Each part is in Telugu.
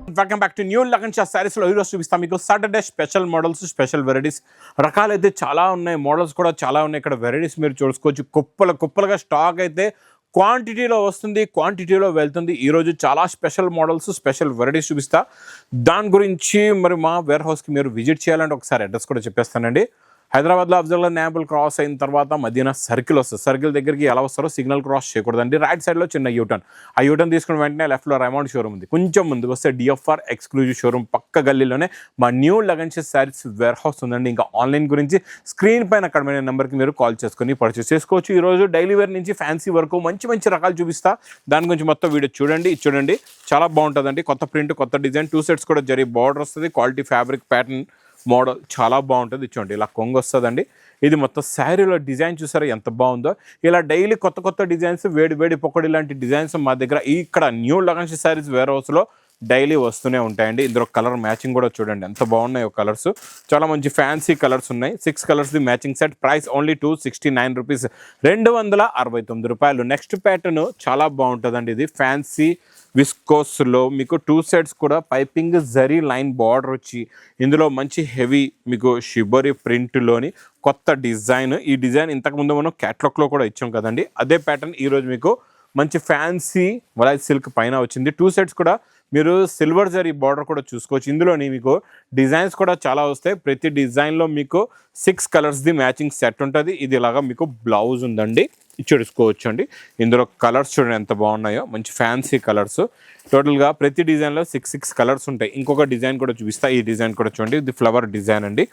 Welcome back to new Lagan Shah saris లో ఈరోజు చూపిస్తాం మీకు Saturday special models special varieties రకాలైతే చాలా ఉన్నాయి మోడల్స్ కూడా చాలా ఉన్నాయి ఇక్కడ వెరైటీస్ మీరు చూసుకోవచ్చు కుప్పలుగా స్టాక్ అయితే క్వాంటిటీలో వస్తుంది క్వాంటిటీలో వెళ్తుంది ఈరోజు చాలా స్పెషల్ మోడల్స్ స్పెషల్ వెరైటీస్ చూపిస్తా దాని గురించి మరి మా వేర్ హౌస్కి మీరు విజిట్ చేయాలంటే ఒకసారి అడ్రస్ కూడా చెప్పేస్తానండి హైదరాబాద్లో అఫ్జల్గా న్యాబుల్ క్రాస్ అయిన తర్వాత మధ్యన సర్కిల్ వస్తుంది సర్కిల్ దగ్గరికి ఎలా వస్తారో సిగ్నల్ క్రాస్ చేయకూడదండి రైట్ సైడ్లో చిన్న యూటర్న్ ఆ యూటర్న్ తీసుకున్న వెంటనే లెఫ్ట్లో రైమౌండ్ షోరూమ్ ఉంది కొంచెం ముందుకు వస్తే డిఎఫ్ఆర్ ఎక్స్క్లూజివ్ షోరూమ్ పక్క గల్లీలోనే మా new Lagan Shah sarees warehouse ఉందండి ఇంకా ఆన్లైన్ గురించి స్క్రీన్ పైన అక్కడ నెంబర్కి మీరు కాల్ చేసుకొని పర్చేస్ చేసుకోవచ్చు ఈరోజు డైలీ వేర్ నుంచి ఫ్యాన్సీ వరకు మంచి రకాలు చూపిస్తా దాని గురించి మొత్తం వీడియో చూడండి చాలా బాగుంటుందండి కొత్త ప్రింట్ కొత్త డిజైన్ 2 సెట్స్ కూడా జరిగి బార్డర్ వస్తుంది క్వాలిటీ ఫ్యాబ్రిక్ ప్యాటర్న్ మోడల్ చాలా బాగుంటుంది చూడండి ఇలా కొంగు వస్తుందండి ఇది మొత్తం శారీలో డిజైన్ చూసారా ఎంత బాగుందో ఇలా డైలీ కొత్త డిజైన్స్ వేడి పొక్కడి లాంటి డిజైన్స్ మా దగ్గర ఇక్కడ న్యూ లగన్ షా సారీస్ వేర్ హౌస్లో డైలీ వస్తూనే ఉంటాయండి ఇందులో కలర్ మ్యాచింగ్ కూడా చూడండి ఎంత బాగున్నాయో కలర్స్ చాలా మంచి ఫ్యాన్సీ కలర్స్ ఉన్నాయి 6 కలర్స్ది matching set price only 269 rupees 269 రూపాయలు నెక్స్ట్ ప్యాటర్న్ చాలా బాగుంటుందండి ఇది ఫ్యాన్సీ విస్కోస్లో మీకు 2 సెట్స్ కూడా పైపింగ్ జరీ లైన్ బార్డర్ వచ్చి ఇందులో మంచి హెవీ మీకు షిబోరి ప్రింట్లోని కొత్త డిజైన్ ఈ డిజైన్ ఇంతకుముందు మనం క్యాట్లాగ్లో కూడా ఇచ్చాం కదండి అదే ప్యాటర్న్ ఈరోజు మీకు మంచి ఫ్యాన్సీ వలై సిల్క్ పైన వచ్చింది 2 సెట్స్ కూడా మీరు సిల్వర్ జరీ బార్డర్ కూడా చూసుకోవచ్చు ఇందులోని మీకు డిజైన్స్ కూడా చాలా వస్తాయి ప్రతి డిజైన్లో మీకు 6 కలర్స్ది మ్యాచింగ్ సెట్ ఉంటుంది ఇది ఇలాగా మీకు బ్లౌజ్ ఉందండి చూసుకోవచ్చు అండి ఇందులో కలర్స్ చూడండి ఎంత బాగున్నాయో మంచి ఫ్యాన్సీ కలర్స్ టోటల్గా ప్రతి డిజైన్లో 6 కలర్స్ ఉంటాయి ఇంకొక డిజైన్ కూడా చూపిస్తా ఈ డిజైన్ కూడా చూడండి ఇది ఫ్లవర్ డిజైన్ అండి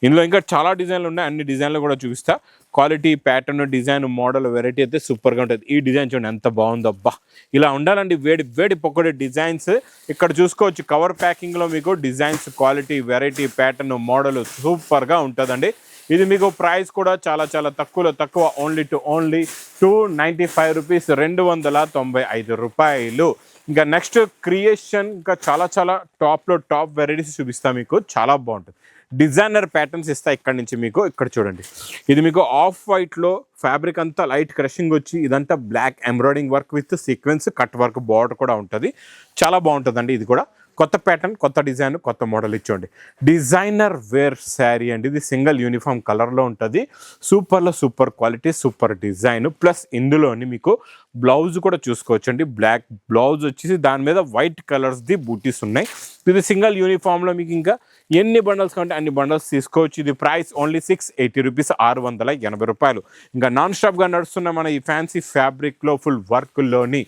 ఇందులో ఇంకా చాలా డిజైన్లు ఉన్నాయి అన్ని డిజైన్లు కూడా చూపిస్తా quality pattern design model variety అయితే సూపర్గా ఉంటుంది ఈ డిజైన్ చూడండి ఎంత బాగుందో అబ్బా ఇలా ఉండాలండి వేడి పొక్కడి డిజైన్స్ ఇక్కడ చూసుకోవచ్చు కవర్ ప్యాకింగ్లో మీకు designs quality variety pattern model సూపర్గా ఉంటుందండి ఇది మీకు ప్రైస్ కూడా చాలా తక్కువ ఓన్లీ 295 రూపీస్ 295 రూపాయలు ఇంకా నెక్స్ట్ క్రియేషన్ ఇంకా చాలా టాప్ వెరైటీస్ చూపిస్తా మీకు చాలా బాగుంటుంది డిజైనర్ ప్యాటర్న్స్ ఇస్తా ఇక్కడ నుంచి మీకు ఇక్కడ చూడండి ఇది మీకు ఆఫ్ వైట్లో ఫ్యాబ్రిక్ అంతా లైట్ క్రషింగ్ వచ్చి ఇదంతా black embroidering work with sequence cut work border కూడా ఉంటుంది చాలా బాగుంటుందండి ఇది కూడా కొత్త ప్యాటర్న్ కొత్త డిజైన్ కొత్త మోడల్ ఇచ్చోండి డిజైనర్ వేర్ శారీ అండి ఇది సింగిల్ యూనిఫామ్ కలర్లో ఉంటుంది super quality super design plus ఇందులోని మీకు బ్లౌజ్ కూడా చూసుకోవచ్చు అండి బ్లాక్ బ్లౌజ్ వచ్చేసి దాని మీద వైట్ కలర్స్ది బూటీస్ ఉన్నాయి ఇది సింగిల్ యూనిఫామ్లో మీకు ఇంకా ఎన్ని బండల్స్ కంటే అన్ని బండల్స్ తీసుకోవచ్చు ఇది ప్రైస్ ఓన్లీ 680 రూపీస్ 680 రూపాయలు ఇంకా నాన్ స్టాప్గా నడుస్తున్న మన ఈ ఫ్యాన్సీ ఫ్యాబ్రిక్లో ఫుల్ వర్క్లోని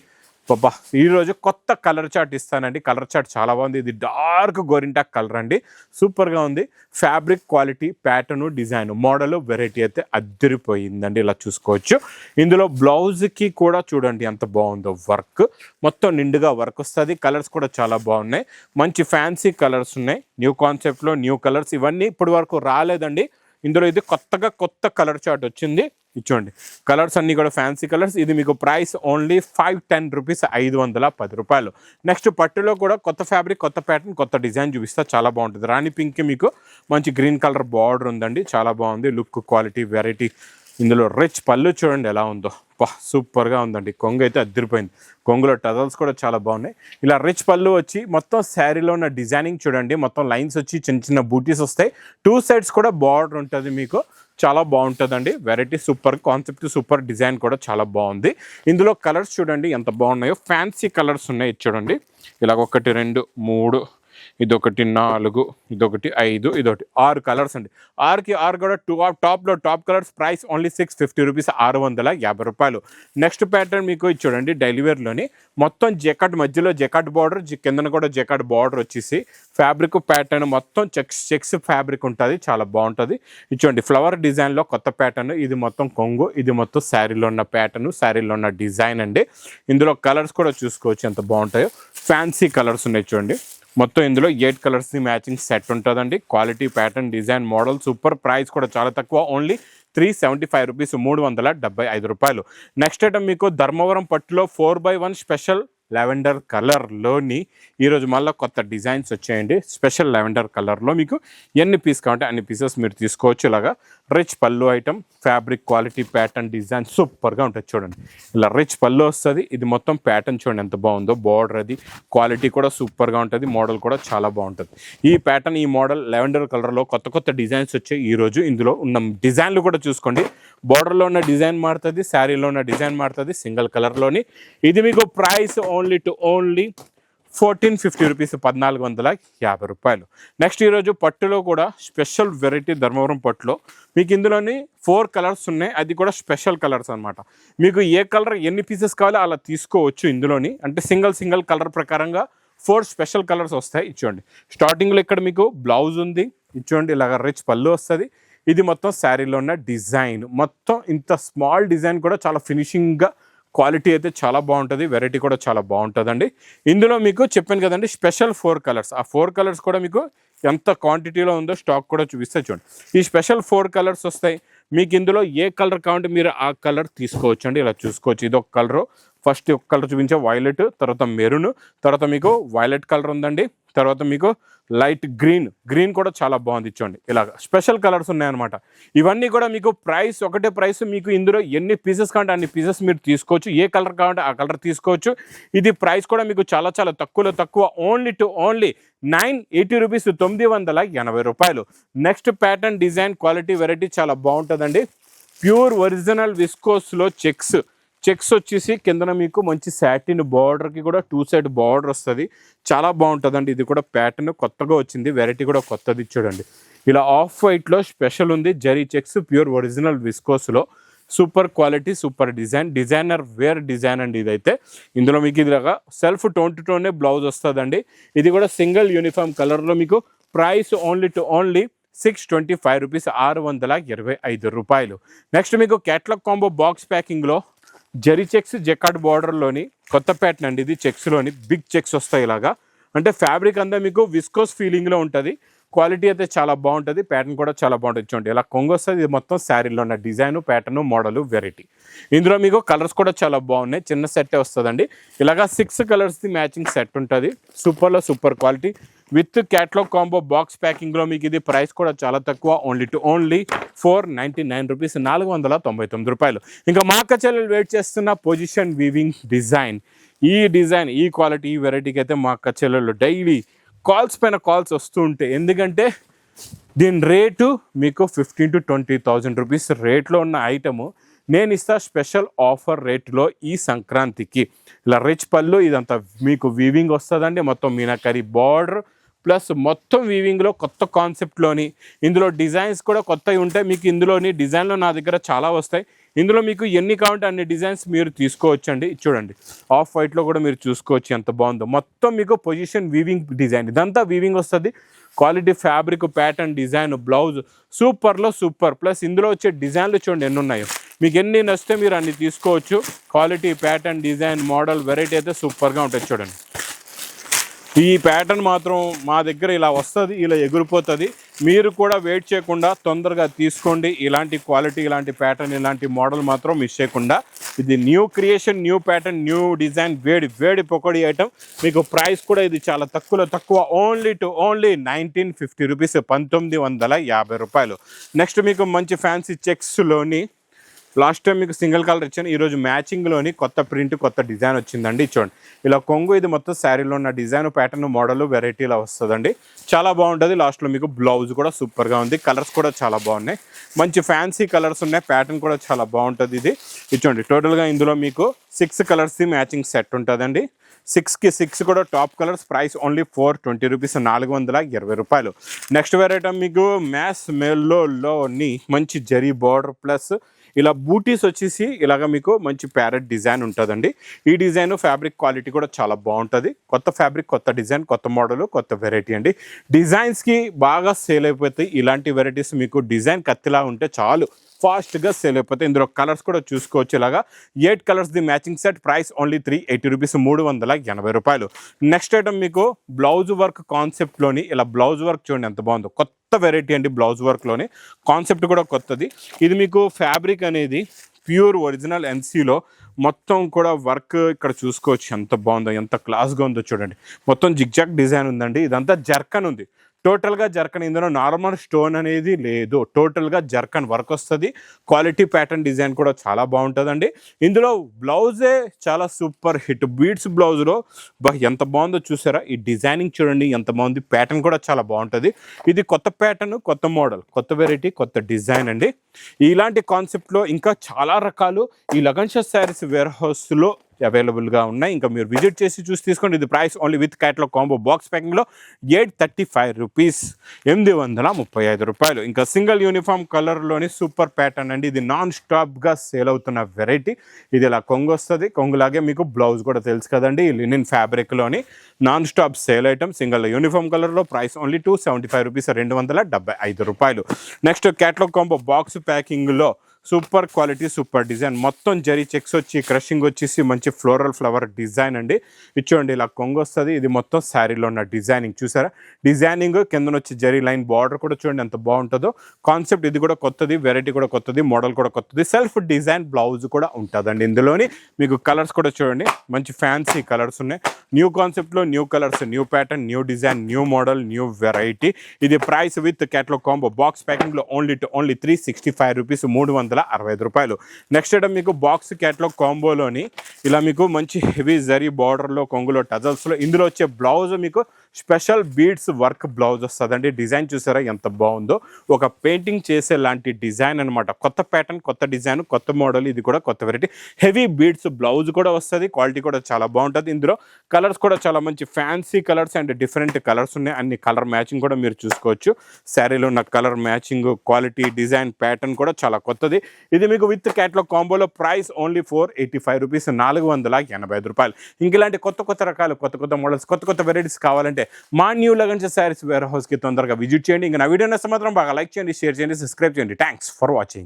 బాబా ఈరోజు కొత్త కలర్ చార్ట్ ఇస్తానండి కలర్ చార్ట్ చాలా బాగుంది ఇది డార్క్ గోరింటాక్ కలర్ అండి సూపర్గా ఉంది fabric quality pattern design model variety అయితే అద్దరిపోయిందండి ఇలా చూసుకోవచ్చు ఇందులో బ్లౌజ్కి కూడా చూడండి ఎంత బాగుందో వర్క్ మొత్తం నిండుగా వర్క్ వస్తుంది కలర్స్ కూడా చాలా బాగున్నాయి మంచి ఫ్యాన్సీ కలర్స్ ఉన్నాయి న్యూ కాన్సెప్ట్లో న్యూ కలర్స్ ఇవన్నీ ఇప్పటి వరకు రాలేదండి ఇందులో ఇది కొత్త కలర్ చార్ట్ వచ్చింది ఇచ్చోండి కలర్స్ అన్నీ కూడా ఫ్యాన్సీ కలర్స్ ఇది మీకు ప్రైస్ ఓన్లీ 510 రూపీస్ 510 రూపాయలు నెక్స్ట్ పట్టులో కూడా కొత్త ఫ్యాబ్రిక్ కొత్త ప్యాటర్న్ కొత్త డిజైన్ చూపిస్తా చాలా బాగుంటుంది రాణి పింక్కి మీకు మంచి గ్రీన్ కలర్ బార్డర్ ఉందండి చాలా బాగుంది లుక్ క్వాలిటీ వెరైటీ ఇందులో రిచ్ పళ్ళు చూడండి ఎలా ఉందో సూపర్గా ఉందండి కొంగు అయితే అద్దరిపోయింది కొంగులో టజల్స్ కూడా చాలా బాగున్నాయి ఇలా రిచ్ పళ్ళు వచ్చి మొత్తం శారీలో ఉన్న డిజైనింగ్ చూడండి మొత్తం లైన్స్ వచ్చి చిన్న బూటీస్ వస్తాయి 2 సైడ్స్ కూడా బార్డర్ ఉంటుంది మీకు చాలా బాగుంటుందండి variety super concept super design కూడా చాలా బాగుంది ఇందులో కలర్స్ చూడండి ఎంత బాగున్నాయో ఫ్యాన్సీ కలర్స్ ఉన్నాయి చూడండి ఇలాగ 1 2 3 ఇదొకటి 4 ఇదొకటి 5 ఇదొకటి 6 కలర్స్ అండి 6కి 6 కూడా టాప్లో top colours price only 650 rupees 650 రూపాయలు నెక్స్ట్ ప్యాటర్న్ మీకు చూడండి డైలీ వేర్లోని మొత్తం జెకాట్ మధ్యలో జెకాట్ బార్డర్ కిందన కూడా జెకాట్ బార్డర్ వచ్చేసి ఫ్యాబ్రిక్ ప్యాటర్న్ మొత్తం చెక్స్ ఫ్యాబ్రిక్ ఉంటుంది చాలా బాగుంటుంది ఇచ్చోండి ఫ్లవర్ డిజైన్లో కొత్త ప్యాటర్న్ ఇది మొత్తం కొంగు ఇది మొత్తం శారీలో ఉన్న ప్యాటర్న్ శారీలో ఉన్న డిజైన్ అండి ఇందులో కలర్స్ కూడా చూసుకోవచ్చు ఎంత బాగుంటాయో ఫ్యాన్సీ కలర్స్ ఉన్నాయి చూడండి మొత్తం ఇందులో 8 కలర్స్ది మ్యాచింగ్ సెట్ ఉంటుందండి quality pattern design model super price కూడా చాలా తక్కువ ఓన్లీ 375 రూపీస్ 375 రూపాయలు నెక్స్ట్ ఐటమ్ మీకు ధర్మవరం పట్టులో 4x1 స్పెషల్ లావెండర్ కలర్లోని ఈరోజు మళ్ళీ కొత్త డిజైన్స్ వచ్చాయండి స్పెషల్ లావెండర్ కలర్లో మీకు ఎన్ని పీస్ కావాలంటే అన్ని పీసెస్ మీరు తీసుకోవచ్చు ఇలాగా రిచ్ పళ్ళు item, fabric quality, pattern, design సూపర్గా ఉంటుంది చూడండి. ఇలా రిచ్ పళ్ళు వస్తుంది. ఇది మొత్తం ప్యాటర్న్ చూడండి ఎంత బాగుందో. బార్డర్ అది క్వాలిటీ కూడా సూపర్గా ఉంటుంది. మోడల్ కూడా చాలా బాగుంటుంది. ఈ ప్యాటర్న్, ఈ మోడల్ లెవెండర్ కలర్లో కొత్త కొత్త డిజైన్స్ వచ్చాయి ఈరోజు. ఇందులో ఉన్న డిజైన్లు కూడా చూసుకోండి. బార్డర్లో ఉన్న డిజైన్ మారుతుంది, శారీలో ఉన్న డిజైన్ మారుతుంది, సింగిల్ కలర్లోని. ఇది మీకు ప్రైస్ ఓన్లీ 1450 రూపీస్, 1450 రూపాయలు. నెక్స్ట్ ఈరోజు పట్టులో కూడా స్పెషల్ వెరైటీ ధర్మవరం పట్టులో మీకు ఇందులోని 4 కలర్స్ ఉన్నాయి. అది కూడా స్పెషల్ కలర్స్ అనమాట. మీకు ఏ కలర్ ఎన్ని పీసెస్ కావాలో అలా తీసుకోవచ్చు ఇందులోని. అంటే సింగిల్ కలర్ ప్రకారంగా 4 స్పెషల్ కలర్స్ వస్తాయి. ఇచ్చోండి స్టార్టింగ్లో ఇక్కడ మీకు బ్లౌజ్ ఉంది. ఇచ్చోండి ఇలాగ రిచ్ పళ్ళు వస్తుంది. ఇది మొత్తం శారీలో ఉన్న డిజైన్. మొత్తం ఇంత స్మాల్ డిజైన్ కూడా చాలా ఫినిషింగ్గా, క్వాలిటీ అయితే చాలా బాగుంటుంది. వెరైటీ కూడా చాలా బాగుంటుందండి. ఇందులో మీకు చెప్పాను కదండి స్పెషల్ 4 కలర్స్. ఆ 4 కలర్స్ కూడా మీకు ఎంత క్వాంటిటీలో ఉందో స్టాక్ కూడా చూపిస్తే చూడండి. ఈ స్పెషల్ 4 కలర్స్ వస్తాయి. మీకు ఇందులో ఏ కలర్ కావాలంటే మీరు ఆ కలర్ తీసుకోవచ్చు అండి. ఇలా చూసుకోవచ్చు. ఇది ఒక కలరు. ఫస్ట్ ఒక కలర్ చూపించే వైలెట్, తర్వాత మెరూన్, తర్వాత మీకు వైలెట్ కలర్ ఉందండి, తర్వాత మీకు లైట్ గ్రీన్ కూడా చాలా బాగుంది. ఇచ్చోండి ఇలాగ స్పెషల్ కలర్స్ ఉన్నాయన్నమాట. ఇవన్నీ కూడా మీకు ప్రైస్ ఒకటే ప్రైస్. మీకు ఇందులో ఎన్ని పీసెస్ కావాలంటే అన్ని పీసెస్ మీరు తీసుకోవచ్చు. ఏ కలర్ కావాలంటే ఆ కలర్ తీసుకోవచ్చు. ఇది ప్రైస్ కూడా మీకు చాలా చాలా తక్కువ. ఓన్లీ 980 రూపీస్, 980 రూపాయలు. Next pattern, design, quality, variety చాలా బాగుంటుందండి. ప్యూర్ ఒరిజినల్ విస్కోస్లో చెక్స్ వచ్చేసి కిందన మీకు మంచి సాటిన్ బార్డర్కి కూడా 2 సైడ్ బార్డర్ వస్తుంది. చాలా బాగుంటుందండి. ఇది కూడా ప్యాటర్న్ కొత్తగా వచ్చింది. వెరైటీ కూడా కొత్తది చూడండి. ఇలా ఆఫ్ వైట్లో స్పెషల్ ఉంది. జరీ చెక్స్, ప్యూర్ ఒరిజినల్ విస్కోస్లో super quality, super designer wear design అండి ఇదైతే. ఇందులో మీకు ఇదిలాగా సెల్ఫ్ టోన్ టు టోనే బ్లౌజ్ వస్తుందండి. ఇది కూడా సింగిల్ యూనిఫామ్ కలర్లో. మీకు ప్రైస్ ఓన్లీ 625 రూపీస్, 625 రూపాయలు. నెక్స్ట్ మీకు క్యాట్లాగ్ కాంబో బాక్స్ ప్యాకింగ్లో జరీ చెక్స్, జెకార్డ్ బార్డర్లోని కొత్త ప్యాటర్న్ అండి. ఇది చెక్స్లోని బిగ్ చెక్స్ వస్తాయి ఇలాగా. అంటే ఫ్యాబ్రిక్ అంతా మీకు విస్కోస్ ఫీలింగ్లో ఉంటుంది. క్వాలిటీ అయితే చాలా బాగుంటుంది. ప్యాటర్న్ కూడా చాలా బాగుంటుంది. చూడండి ఇలా కొంగు వస్తుంది. ఇది మొత్తం శారీలో ఉన్న డిజైన్, ప్యాటర్న్, మోడల్, వెరైటీ. ఇందులో మీకు కలర్స్ కూడా చాలా బాగున్నాయి. చిన్న సెట్టే వస్తుందండి. ఇలాగా 6 కలర్స్ది మ్యాచింగ్ సెట్ ఉంటుంది. Super quality with catalogue combo box ప్యాకింగ్లో మీకు ఇది ప్రైస్ కూడా చాలా తక్కువ. ఓన్లీ 499 రూపీస్, 499 రూపాయలు. ఇంకా మా అక్క చెల్లెలు వెయిట్ చేస్తున్న పొజిషన్ వీవింగ్ డిజైన్, ఈ క్వాలిటీ, ఈ వెరైటీకి అయితే మా అక్క చెల్లెలు డైలీ కాల్స్ పైన కాల్స్ వస్తూ ఉంటాయి. ఎందుకంటే దీని రేటు మీకు 15,000 to 20,000 రూపీస్ రేట్లో ఉన్న ఐటము నేను ఇస్తా స్పెషల్ ఆఫర్ రేట్లో ఈ సంక్రాంతికి. ఇలా రిచ్ పళ్ళు, ఇదంతా మీకు వీవింగ్ వస్తుందండి. మొత్తం మీనాకరీ బార్డర్ ప్లస్ మొత్తం వీవింగ్లో కొత్త కాన్సెప్ట్లోని. ఇందులో డిజైన్స్ కూడా కొత్తవి ఉంటాయి. మీకు ఇందులోని డిజైన్లో నా దగ్గర చాలా వస్తాయి. ఇందులో మీకు ఎన్ని కావాలంటే అన్ని డిజైన్స్ మీరు తీసుకోవచ్చండి. చూడండి ఆఫ్ వైట్లో కూడా మీరు చూసుకోవచ్చు ఎంత బాగుందో. మొత్తం మీకు పొజిషన్ వీవింగ్ డిజైన్, ఇదంతా వీవింగ్ వస్తుంది. Quality, fabric, pattern, design, blouse super. Plus ఇందులో వచ్చే డిజైన్లు చూడండి ఎన్ని ఉన్నాయో. మీకు ఎన్ని నచ్చితే మీరు అన్ని తీసుకోవచ్చు. Quality, pattern, design, model, variety అయితే సూపర్గా ఉంటుంది. చూడండి ఈ ప్యాటర్న్ మాత్రం మా దగ్గర ఇలా వస్తుంది, ఇలా ఎగిరిపోతుంది. మీరు కూడా వెయిట్ చేయకుండా తొందరగా తీసుకోండి. ఇలాంటి క్వాలిటీ, ఇలాంటి ప్యాటర్న్, ఇలాంటి మోడల్ మాత్రం మిస్ చేయకుండా. ఇది new creation, new pattern, new design, వేడి పకోడీ ఐటమ్. మీకు ప్రైస్ కూడా ఇది చాలా తక్కువ. ఓన్లీ 1950 రూపీస్, 1950 రూపాయలు. నెక్స్ట్ మీకు మంచి ఫ్యాన్సీ చెక్స్లోని లాస్ట్ టైం మీకు సింగిల్ కలర్ ఇచ్చాను. ఈరోజు మ్యాచింగ్లోని కొత్త ప్రింట్, కొత్త డిజైన్ వచ్చిందండి. చూడండి ఇలా కొంగు, ఇది మొత్తం శారీలో ఉన్న డిజైన్, ప్యాటర్న్, మోడల్, వెరైటీ ఇలా వస్తుందండి. చాలా బాగుంటుంది. లాస్ట్లో మీకు బ్లౌజ్ కూడా సూపర్గా ఉంది. కలర్స్ కూడా చాలా బాగున్నాయి. మంచి ఫ్యాన్సీ కలర్స్ ఉన్నాయి. ప్యాటర్న్ కూడా చాలా బాగుంటుంది. ఇది చూడండి టోటల్గా ఇందులో మీకు 6 కలర్స్ది మ్యాచింగ్ సెట్ ఉంటుందండి. 6కి 6 కూడా top colours. Price only 420 rupees, 420 రూపాయలు. నెక్స్ట్ వెరైటీ మీకు మ్యాస్ మెల్లోని మంచి జరీ బార్డర్ ప్లస్ ఇలా బూటీస్ వచ్చేసి ఇలాగ మీకు మంచి ప్యారెట్ డిజైన్ ఉంటుందండి. ఈ డిజైన్ ఫ్యాబ్రిక్ క్వాలిటీ కూడా చాలా బాగుంటుంది. కొత్త ఫ్యాబ్రిక్, కొత్త డిజైన్, కొత్త మోడల్, కొత్త వెరైటీ అండి. డిజైన్స్కి బాగా సేల్ అయిపోతాయి. ఇలాంటి వెరైటీస్ మీకు డిజైన్ కత్తిలా ఉంటే చాలు, ఫాస్ట్గా సేల్ అయిపోతాయి. ఇందులో కలర్స్ కూడా చూసుకోవచ్చు. ఇలాగా 8 కలర్స్ది matching set. Price only 380 rupees, 380 రూపాయలు. నెక్స్ట్ ఐటమ్ మీకు బ్లౌజ్ వర్క్ కాన్సెప్ట్లోని ఇలా బ్లౌజ్ వర్క్ చూడండి ఎంత బాగుందో. కొత్త వెరైటీ అండి. బ్లౌజ్ వర్క్లోని కాన్సెప్ట్ కూడా కొత్తది. ఇది మీకు ఫ్యాబ్రిక్ అనేది ప్యూర్ ఒరిజినల్ ఎన్సీలో మొత్తం కూడా వర్క్ ఇక్కడ చూసుకోవచ్చు ఎంత బాగుందో, ఎంత క్లాస్గా ఉందో చూడండి. మొత్తం జిగ్జాగ్ డిజైన్ ఉందండి. ఇదంతా జర్కన్ ఉంది. టోటల్గా జర్కన్, ఇందులో నార్మల్ స్టోన్ అనేది లేదు, టోటల్గా జర్కన్ వర్క్ వస్తుంది. క్వాలిటీ ప్యాటర్న్ డిజైన్ కూడా చాలా బాగుంటుందండి. ఇందులో బ్లౌజే చాలా సూపర్ హిట్, బీడ్స్ బ్లౌజ్లో ఎంత బాగుందో చూసారా. ఈ డిజైనింగ్ చూడండి ఎంత బాగుంది, ప్యాటర్న్ కూడా చాలా బాగుంటుంది. ఇది కొత్త ప్యాటర్న్, కొత్త మోడల్, కొత్త వెరైటీ, కొత్త డిజైన్ అండి. ఇలాంటి కాన్సెప్ట్లో ఇంకా చాలా రకాలు ఈ లగన్ షా శారీస్ వేర్ హౌస్లో అవైలబుల్గా ఉన్నాయి. ఇంకా మీరు విజిట్ చేసి చూసి తీసుకోండి. ఇది price only with catalogue combo box ప్యాకింగ్లో 835 రూపీస్, 835 రూపాయలు. ఇంకా సింగిల్ యూనిఫామ్ కలర్లోని సూపర్ ప్యాటర్న్ అండి. ఇది నాన్ స్టాప్గా సేల్ అవుతున్న వెరైటీ. ఇది ఇలా కొంగు వస్తుంది, కొంగులాగే మీకు బ్లౌజ్ కూడా తెలుసు కదండి. లినిన్ ఫ్యాబ్రిక్లోని non stop sale item, single uniform కలర్లో, ప్రైస్ ఓన్లీ 275 రూపీస్, 275 రూపాయలు. నెక్స్ట్ క్యాటలాగ్ కాంబో బాక్స్ ప్యాకింగ్లో సూపర్ క్వాలిటీ, సూపర్ డిజైన్, మొత్తం జరీ చెక్స్ వచ్చి క్రషింగ్ వచ్చేసి మంచి ఫ్లోరల్ ఫ్లవర్ డిజైన్ అండి. ఇచ్చోండి ఇలా కొంగు వస్తుంది. ఇది మొత్తం శారీలో ఉన్న డిజైనింగ్ చూసారా. డిజైనింగ్ కింద వచ్చి జరీ లైన్ బార్డర్ కూడా చూడండి ఎంత బాగుంటుందో. కాన్సెప్ట్ ఇది కూడా కొత్తది, వెరైటీ కూడా కొత్తది, మోడల్ కూడా కొత్తది. సెల్ఫ్ డిజైన్ బ్లౌజ్ కూడా ఉంటుందండి. ఇందులోని మీకు కలర్స్ కూడా చూడండి మంచి ఫ్యాన్సీ కలర్స్ ఉన్నాయి. న్యూ కాన్సెప్ట్లో new colours, new pattern, new design, new model, new variety. ఇది price with catalogue combo box ప్యాకింగ్లో ఓన్లీ 365 రూపీస్, 365 రూపాయలు. నెక్స్ట్ ఐటమ్ మీకు బాక్స్ క్యాటలాగ్ కాంబోలోని ఇలా మీకు మంచి హెవీ జరీ బార్డర్లో, కొంగులో, టజల్స్లో, ఇందులో వచ్చే బ్లౌజ్ మీకు స్పెషల్ బీడ్స్ వర్క్ బ్లౌజ్ వస్తుందండి. డిజైన్ చూసారా ఎంత బాగుందో, ఒక పెయింటింగ్ చేసే లాంటి డిజైన్ అనమాట. కొత్త ప్యాటర్న్, కొత్త డిజైన్, కొత్త మోడల్, ఇది కూడా కొత్త వెరైటీ. హెవీ బీడ్స్ బ్లౌజ్ కూడా వస్తుంది, క్వాలిటీ కూడా చాలా బాగుంటుంది. ఇందులో కలర్స్ కూడా చాలా మంచి fancy colours and different colours ఉన్నాయి. అన్ని కలర్ మ్యాచింగ్ కూడా మీరు చూసుకోవచ్చు. శారీలో ఉన్న colour matching, quality, design, pattern కూడా చాలా కొత్తది. ఇది మీకు విత్ క్యాటలాగ్ కాంబోలో ప్రైస్ ఓన్లీ 485 రూపీస్, 485 రూపాయలు. ఇంక ఇలాంటి కొత్త కొత్త రకాలు, కొత్త కొత్త మోడల్స్, కొత్త కొత్త వెరైటీస్ కావాలంటే మా న్యూ లగన్ షా శారీస్ వేర్ హౌస్కి తొందరగా విజిట్ చేయండి. ఇంకా నా వీడియో నచ్చితే మాత్రం బాగా లైక్ చేయండి, షేర్ చేయండి, సబ్స్క్రైబ్ చేయండి. Thanks for watching.